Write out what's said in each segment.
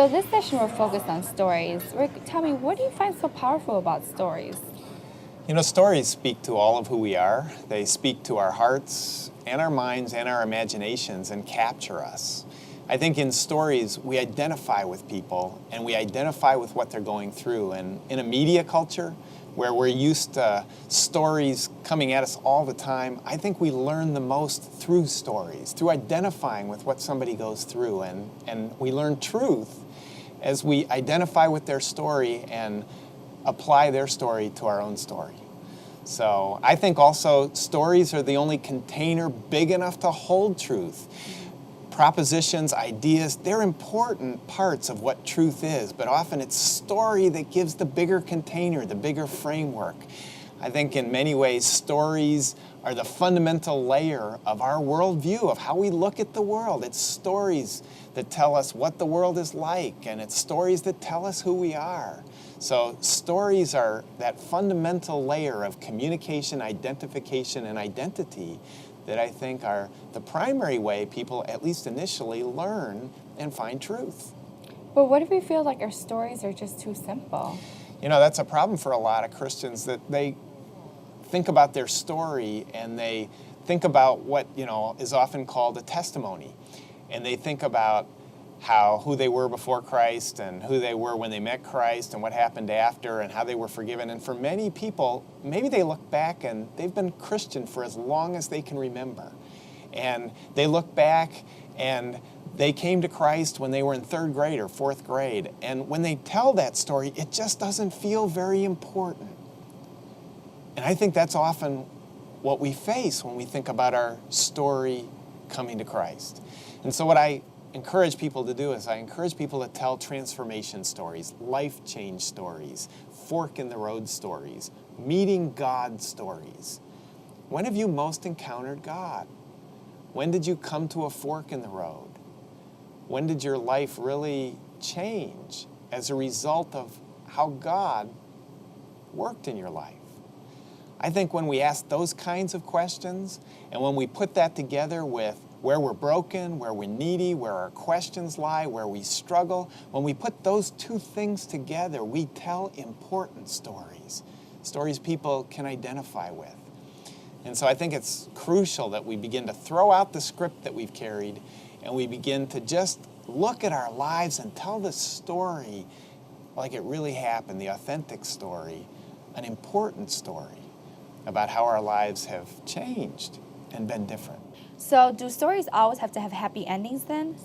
So this session we're focused on stories. Rick, tell me, what do you find so powerful about stories? You know, stories speak to all of who we are. They speak to our hearts and our minds and our imaginations and capture us. I think in stories we identify with people and we identify with what they're going through. And in a media culture where we're used to stories coming at us all the time, I think we learn the most through stories, through identifying with what somebody goes through. And we learn truth as we identify with their story and apply their story to our own story. So I think also stories are the only container big enough to hold truth. Propositions, ideas, they're important parts of what truth is, but often it's story that gives the bigger container, the bigger framework. I think in many ways stories are the fundamental layer of our worldview, of how we look at the world. It's stories that tell us what the world is like, and it's stories that tell us who we are. So stories are that fundamental layer of communication, identification, and identity that I think are the primary way people, at least initially, learn and find truth. But what if we feel like our stories are just too simple? You know, that's a problem for a lot of Christians, that they think about their story and they think about what, is often called a testimony. And they think about who they were before Christ and who they were when they met Christ and what happened after and how they were forgiven. And for many people, maybe they look back and they've been Christian for as long as they can remember. And they look back and they came to Christ when they were in third grade or fourth grade. And when they tell that story, it just doesn't feel very important. And I think that's often what we face when we think about our story coming to Christ. And so what I encourage people to do is I encourage people to tell transformation stories, life change stories, fork in the road stories, meeting God stories. When have you most encountered God? When did you come to a fork in the road? When did your life really change as a result of how God worked in your life? I think when we ask those kinds of questions and when we put that together with where we're broken, where we're needy, where our questions lie, where we struggle, when we put those two things together, we tell important stories, stories people can identify with. And so I think it's crucial that we begin to throw out the script that we've carried and we begin to just look at our lives and tell the story like it really happened, the authentic story, an important story about how our lives have changed and been different. So do stories always have to have happy endings then?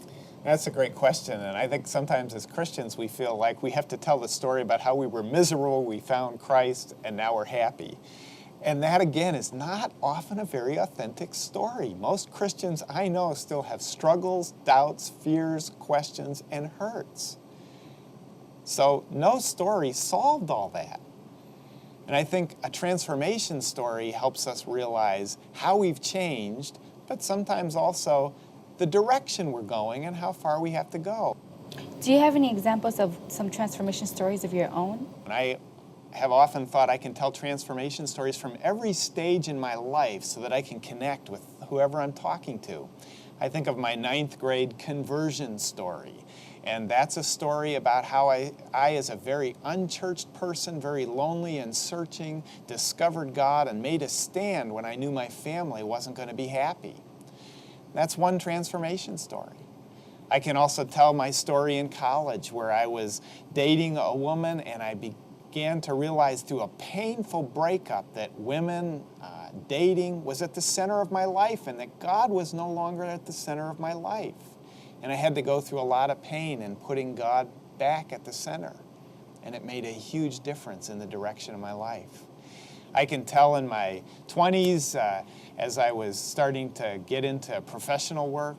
That's a great question, and I think sometimes as Christians we feel like we have to tell the story about how we were miserable, we found Christ, and now we're happy. And that, again, is not often a very authentic story. Most Christians I know still have struggles, doubts, fears, questions, and hurts. So no story solved all that. And I think a transformation story helps us realize how we've changed, but sometimes also the direction we're going and how far we have to go. Do you have any examples of some transformation stories of your own? And I have often thought I can tell transformation stories from every stage in my life so that I can connect with whoever I'm talking to. I think of my 9th grade conversion story. And that's a story about how I as a very unchurched person, very lonely and searching, discovered God and made a stand when I knew my family wasn't going to be happy. That's one transformation story. I can also tell my story in college where I was dating a woman and I began to realize through a painful breakup that women dating was at the center of my life and that God was no longer at the center of my life. And I had to go through a lot of pain in putting God back at the center. And it made a huge difference in the direction of my life. I can tell in my 20s, as I was starting to get into professional work,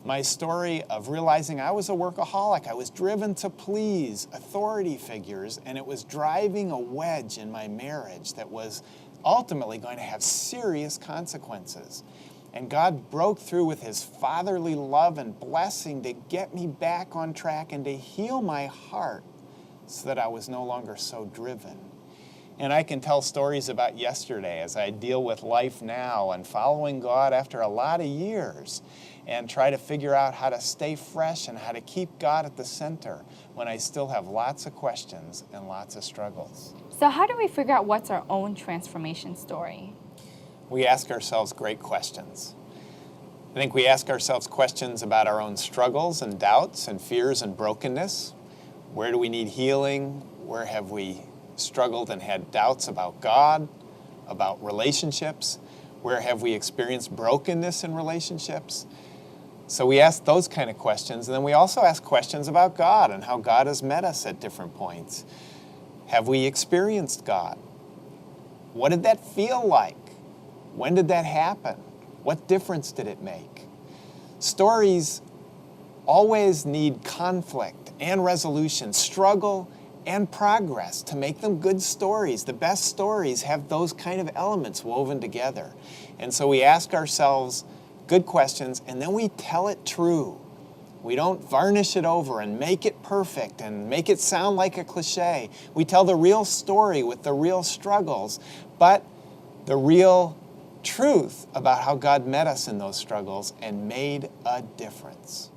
my story of realizing I was a workaholic. I was driven to please authority figures, and it was driving a wedge in my marriage that was ultimately going to have serious consequences. And God broke through with his fatherly love and blessing to get me back on track and to heal my heart so that I was no longer so driven. And I can tell stories about yesterday as I deal with life now and following God after a lot of years and try to figure out how to stay fresh and how to keep God at the center when I still have lots of questions and lots of struggles. So how do we figure out what's our own transformation story? We ask ourselves great questions. I think we ask ourselves questions about our own struggles and doubts and fears and brokenness. Where do we need healing? Where have we struggled and had doubts about God, about relationships? Where have we experienced brokenness in relationships? So we ask those kind of questions, and then we also ask questions about God and how God has met us at different points. Have we experienced God? What did that feel like? When did that happen? What difference did it make? Stories always need conflict and resolution, struggle and progress to make them good stories. The best stories have those kind of elements woven together. And so we ask ourselves good questions, and then we tell it true. We don't varnish it over and make it perfect and make it sound like a cliche. We tell the real story with the real struggles, but the real truth about how God met us in those struggles and made a difference.